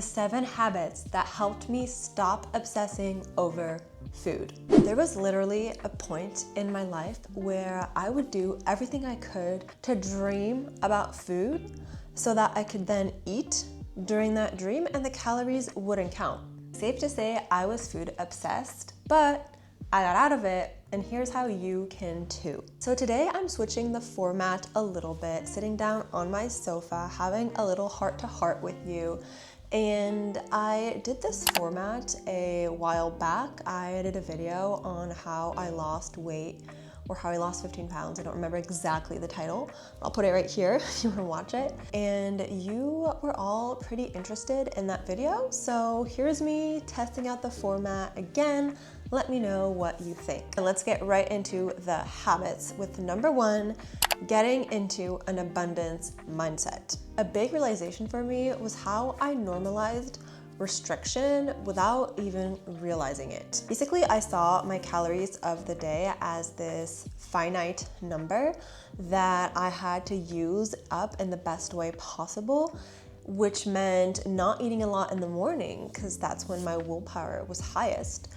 the 7 habits that helped me stop obsessing over food. There was literally a point in my life where I would do everything I could to dream about food so that I could then eat during that dream and the calories wouldn't count. Safe to say I was food obsessed, but I got out of it, and here's how you can too. So today I'm switching the format a little bit, sitting down on my sofa, having a little heart-to-heart with you. And I did this format a while back. I did a video on how I lost weight, or how I lost 15 pounds. I don't remember exactly the title. I'll put it right here if you wanna watch it. And you were all pretty interested in that video. So here's me testing out the format again. Let me know what you think. And let's get right into the habits with number 1, getting into an abundance mindset. A big realization for me was how I normalized restriction without even realizing it. Basically, I saw my calories of the day as this finite number that I had to use up in the best way possible, which meant not eating a lot in the morning because that's when my willpower was highest,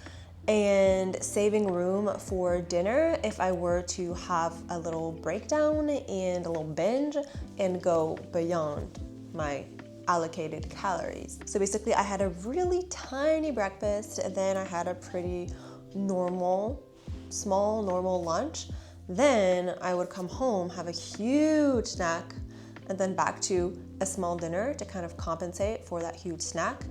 and saving room for dinner if I were to have a little breakdown and a little binge and go beyond my allocated calories. So basically I had a really tiny breakfast, and then I had a pretty normal lunch. Then I would come home, have a huge snack, and then back to a small dinner to kind of compensate for that huge snack.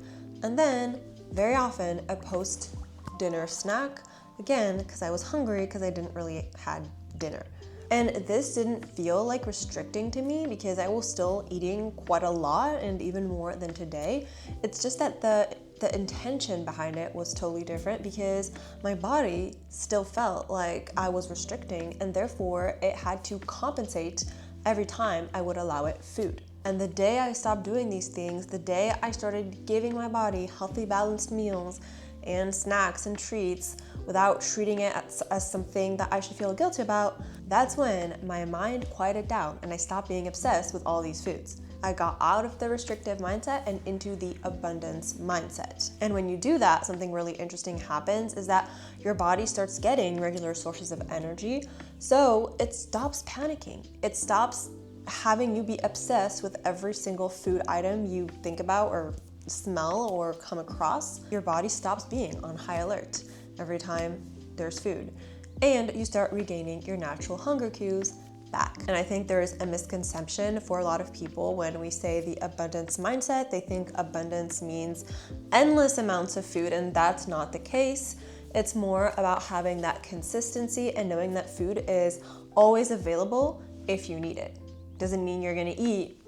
And then very often a post-dinner snack, again, because I was hungry because I didn't really had dinner. And this didn't feel like restricting to me because I was still eating quite a lot and even more than today. It's just that the intention behind it was totally different because my body still felt like I was restricting, and therefore it had to compensate every time I would allow it food. And the day I stopped doing these things, the day I started giving my body healthy, balanced meals and snacks and treats without treating it as something that I should feel guilty about, that's when my mind quieted down and I stopped being obsessed with all these foods. I got out of the restrictive mindset and into the abundance mindset. And when you do that, something really interesting happens is that your body starts getting regular sources of energy, so it stops panicking. It stops having you be obsessed with every single food item you think about or smell or come across. Your body stops being on high alert every time there's food, and you start regaining your natural hunger cues back. And I think there is a misconception for a lot of people when we say the abundance mindset. They think abundance means endless amounts of food, and that's not the case. It's more about having that consistency and knowing that food is always available if you need it. Doesn't mean you're gonna eat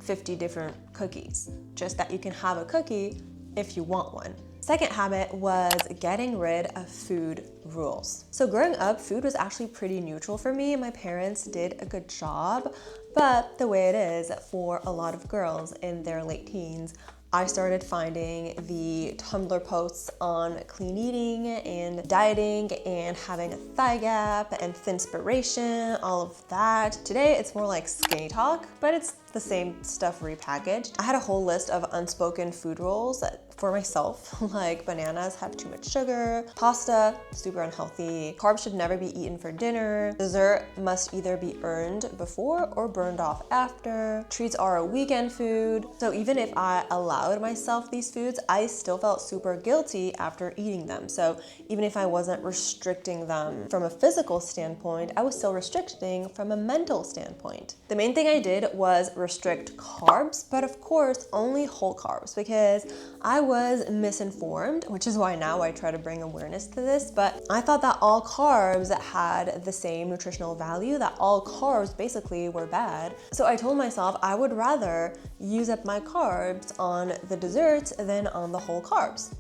50 different cookies, just that you can have a cookie if you want one. Second habit was getting rid of food rules. So growing up, food was actually pretty neutral for me. My parents did a good job, but the way it is for a lot of girls in their late teens, I started finding the Tumblr posts on clean eating and dieting and having a thigh gap and thinspiration, all of that. Today, it's more like skinny talk, but it's the same stuff repackaged. I had a whole list of unspoken food rules for myself, like bananas have too much sugar, pasta, super unhealthy, carbs should never be eaten for dinner, dessert must either be earned before or burned off after, treats are a weekend food. So even if I allowed myself these foods, I still felt super guilty after eating them. So even if I wasn't restricting them from a physical standpoint, I was still restricting from a mental standpoint. The main thing I did was restrict carbs, but of course only whole carbs, because I was misinformed, which is why now I try to bring awareness to this, but I thought that all carbs had the same nutritional value, that all carbs basically were bad. So I told myself I would rather use up my carbs on the desserts than on the whole carbs.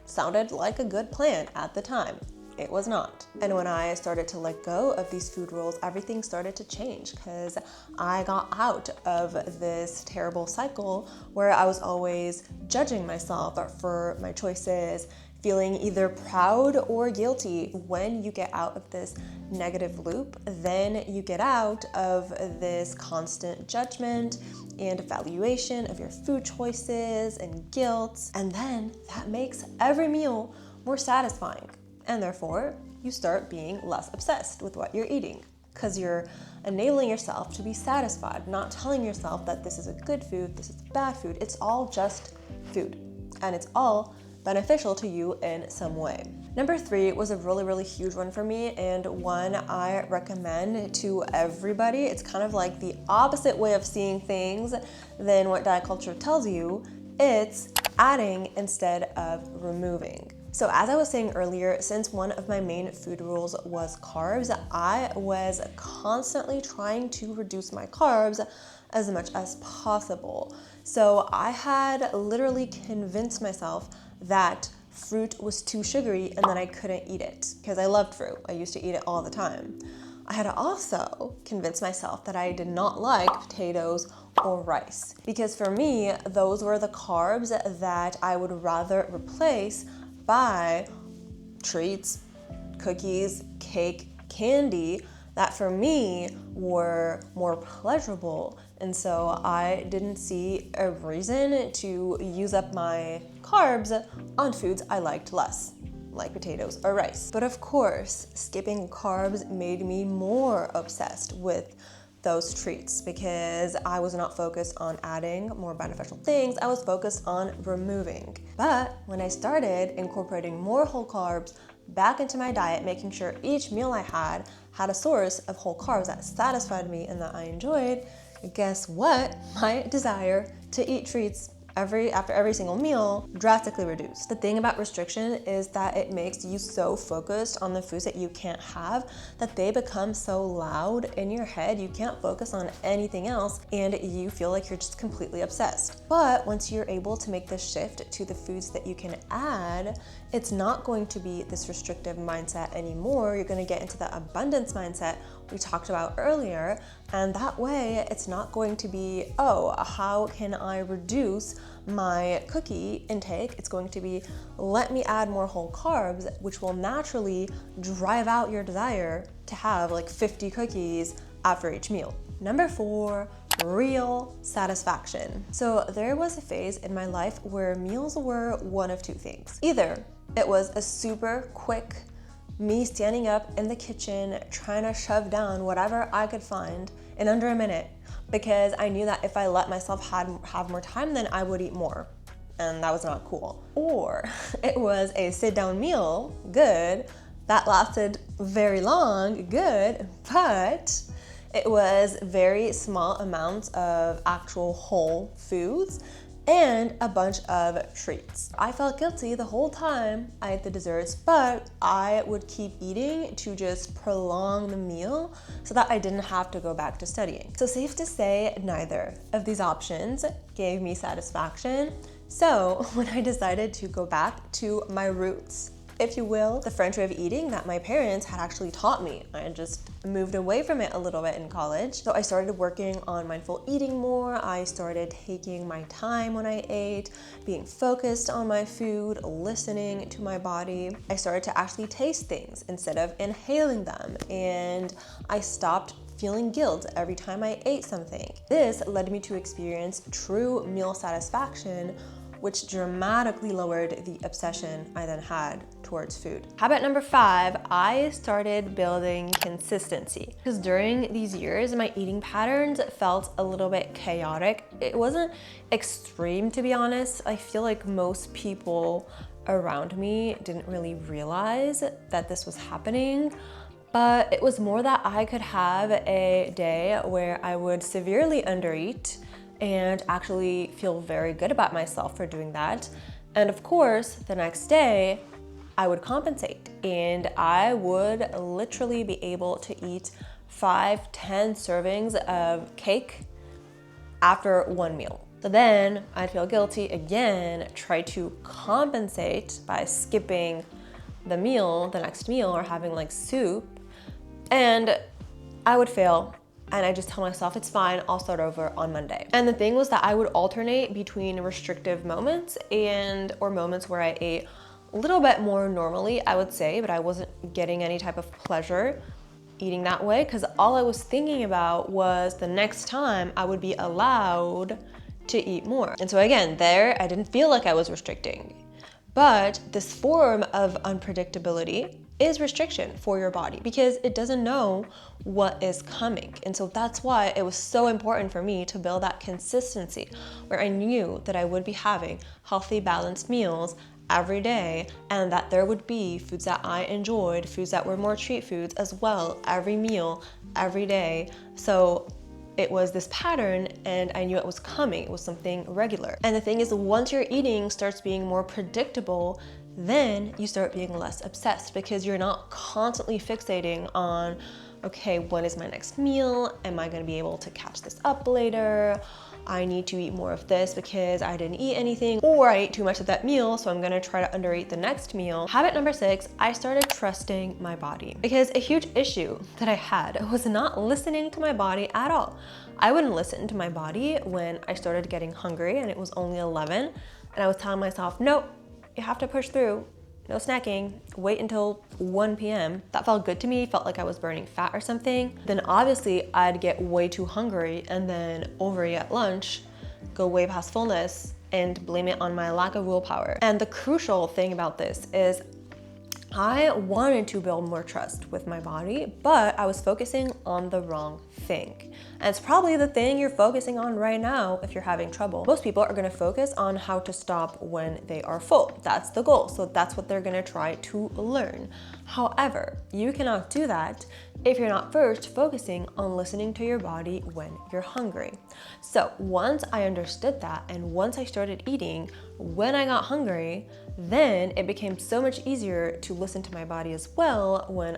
Sounded like a good plan at the time. It was not. And when I started to let go of these food rules, everything started to change because I got out of this terrible cycle where I was always judging myself for my choices, feeling either proud or guilty. When you get out of this negative loop, then you get out of this constant judgment and evaluation of your food choices and guilt. And then that makes every meal more satisfying. And therefore, you start being less obsessed with what you're eating, because you're enabling yourself to be satisfied, not telling yourself that this is a good food, this is bad food. It's all just food, and it's all beneficial to you in some way. Number 3 was a really huge one for me, and one I recommend to everybody. It's kind of like the opposite way of seeing things than what diet culture tells you. It's adding instead of removing. So as I was saying earlier, since one of my main food rules was carbs, I was constantly trying to reduce my carbs as much as possible. So I had literally convinced myself that fruit was too sugary and that I couldn't eat it, because I loved fruit. I used to eat it all the time. I had also convinced myself that I did not like potatoes or rice, because for me, those were the carbs that I would rather replace by treats, cookies, cake, candy, that for me were more pleasurable. And so I didn't see a reason to use up my carbs on foods I liked less, like potatoes or rice. But of course, skipping carbs made me more obsessed with those treats, because I was not focused on adding more beneficial things, I was focused on removing. But when I started incorporating more whole carbs back into my diet, making sure each meal I had a source of whole carbs that satisfied me and that I enjoyed, guess what? My desire to eat treats after every single meal drastically reduced. The thing about restriction is that it makes you so focused on the foods that you can't have that they become so loud in your head, you can't focus on anything else, and you feel like you're just completely obsessed. But once you're able to make this shift to the foods that you can add, it's not going to be this restrictive mindset anymore. You're going to get into the abundance mindset we talked about earlier, and that way it's not going to be, oh, how can I reduce my cookie intake? It's going to be, let me add more whole carbs, which will naturally drive out your desire to have like 50 cookies after each meal. Number 4, real satisfaction. So there was a phase in my life where meals were one of two things. Either it was a super quick me standing up in the kitchen trying to shove down whatever I could find in under a minute, because I knew that if I let myself have more time, then I would eat more, and that was not cool. Or it was a sit down meal, good, that lasted very long, good, but it was very small amounts of actual whole foods and a bunch of treats. I felt guilty the whole time I ate the desserts, but I would keep eating to just prolong the meal so that I didn't have to go back to studying. So safe to say, neither of these options gave me satisfaction. So when I decided to go back to my roots, if you will, the French way of eating that my parents had actually taught me, I just moved away from it a little bit in college. So I started working on mindful eating more. I started taking my time when I ate, being focused on my food, listening to my body. I started to actually taste things instead of inhaling them, and I stopped feeling guilt every time I ate something. This led me to experience true meal satisfaction, which dramatically lowered the obsession I then had towards food. Habit number 5, I started building consistency. Because during these years, my eating patterns felt a little bit chaotic. It wasn't extreme, to be honest. I feel like most people around me didn't really realize that this was happening. But it was more that I could have a day where I would severely undereat and actually feel very good about myself for doing that. And of course, the next day, I would compensate, and I would literally be able to eat 5-10 servings of cake after one meal. So then I'd feel guilty again, try to compensate by skipping the next meal, or having like soup, and I would fail. And I just tell myself, it's fine, I'll start over on Monday. And the thing was that I would alternate between restrictive moments or moments where I ate a little bit more normally, I would say, but I wasn't getting any type of pleasure eating that way because all I was thinking about was the next time I would be allowed to eat more. And so again, there, I didn't feel like I was restricting. But this form of unpredictability is restriction for your body because it doesn't know what is coming. And so that's why it was so important for me to build that consistency where I knew that I would be having healthy, balanced meals every day and that there would be foods that I enjoyed, foods that were more treat foods as well, every meal, every day. So it was this pattern and I knew it was coming. It was something regular. And the thing is, once your eating starts being more predictable, then you start being less obsessed because you're not constantly fixating on, okay, when is my next meal? Am I gonna be able to catch this up later? I need to eat more of this because I didn't eat anything, or I ate too much of that meal, so I'm gonna try to undereat the next meal. Habit number 6, I started trusting my body because a huge issue that I had was not listening to my body at all. I wouldn't listen to my body when I started getting hungry and it was only 11 and I was telling myself, nope, you have to push through. No snacking, wait until 1 p.m. That felt good to me, felt like I was burning fat or something. Then obviously I'd get way too hungry and then overeat at lunch, go way past fullness and blame it on my lack of willpower. And the crucial thing about this is I wanted to build more trust with my body, but I was focusing on the wrong thing. And it's probably the thing you're focusing on right now if you're having trouble. Most people are gonna focus on how to stop when they are full. That's the goal. So that's what they're gonna try to learn. However, you cannot do that if you're not first focusing on listening to your body when you're hungry. So once I understood that and once I started eating when I got hungry, then it became so much easier to listen to my body as well when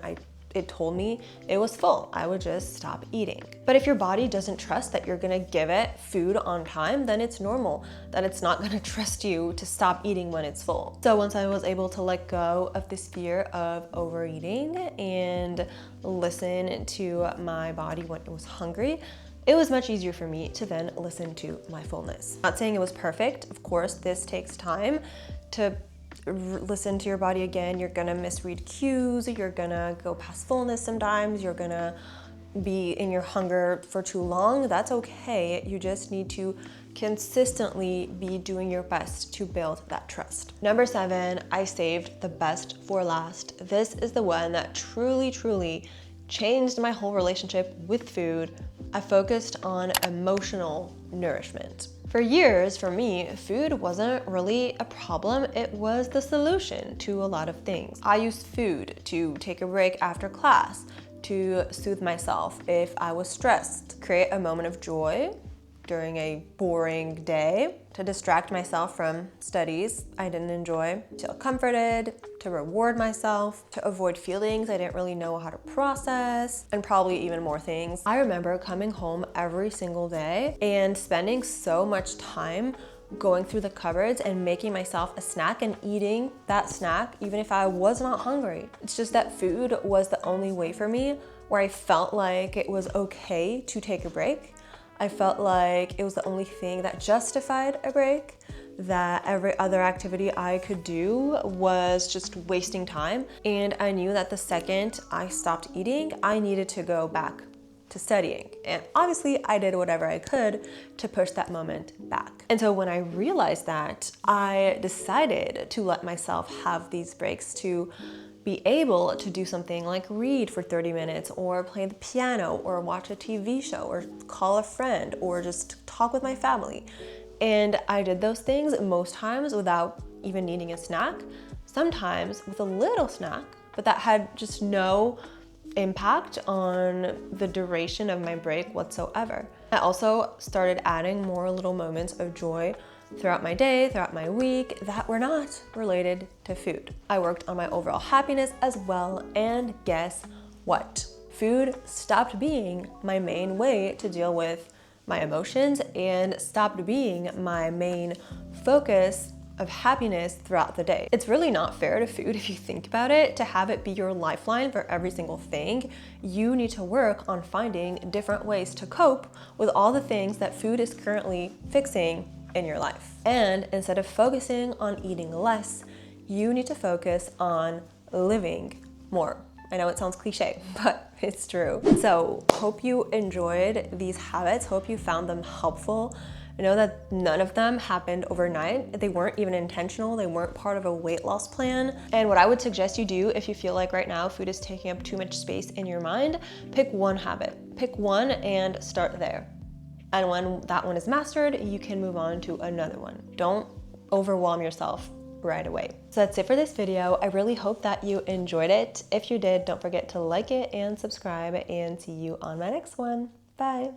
it told me it was full. I would just stop eating. But if your body doesn't trust that you're gonna give it food on time, then it's normal that it's not gonna trust you to stop eating when it's full. So once I was able to let go of this fear of overeating and listen to my body when it was hungry, it was much easier for me to then listen to my fullness. Not saying it was perfect. Of course, this takes time to listen to your body again. You're gonna misread cues, you're gonna go past fullness sometimes, you're gonna be in your hunger for too long. That's okay. You just need to consistently be doing your best to build that trust. Number 7, I saved the best for last. This is the one that truly changed my whole relationship with food. I focused on emotional nourishment. For years, for me, food wasn't really a problem. It was the solution to a lot of things. I used food to take a break after class, to soothe myself if I was stressed, create a moment of joy during a boring day, to distract myself from studies I didn't enjoy, to feel comforted, to reward myself, to avoid feelings I didn't really know how to process, and probably even more things. I remember coming home every single day and spending so much time going through the cupboards and making myself a snack and eating that snack even if I was not hungry. It's just that food was the only way for me where I felt like it was okay to take a break. I felt like it was the only thing that justified a break, that every other activity I could do was just wasting time. And I knew that the second I stopped eating, I needed to go back to studying. And obviously I did whatever I could to push that moment back. And so when I realized that, I decided to let myself have these breaks to be able to do something like read for 30 minutes or play the piano or watch a TV show or call a friend or just talk with my family. And I did those things most times without even needing a snack, sometimes with a little snack, but that had just no impact on the duration of my break whatsoever. I also started adding more little moments of joy throughout my day, throughout my week, that were not related to food. I worked on my overall happiness as well, and guess what? Food stopped being my main way to deal with my emotions and stopped being my main focus of happiness throughout the day. It's really not fair to food if you think about it, to have it be your lifeline for every single thing. You need to work on finding different ways to cope with all the things that food is currently fixing in your life. And instead of focusing on eating less, You need to focus on living more. I know it sounds cliche, but it's true. So hope you enjoyed these habits. Hope you found them helpful. I know that none of them happened overnight. They weren't even intentional. They weren't part of a weight loss plan. And what I would suggest you do if you feel like right now food is taking up too much space in your mind, pick one habit. Pick one and start there. And when that one is mastered, you can move on to another one. Don't overwhelm yourself right away. So that's it for this video. I really hope that you enjoyed it. If you did, don't forget to like it and subscribe, and see you on my next one. Bye.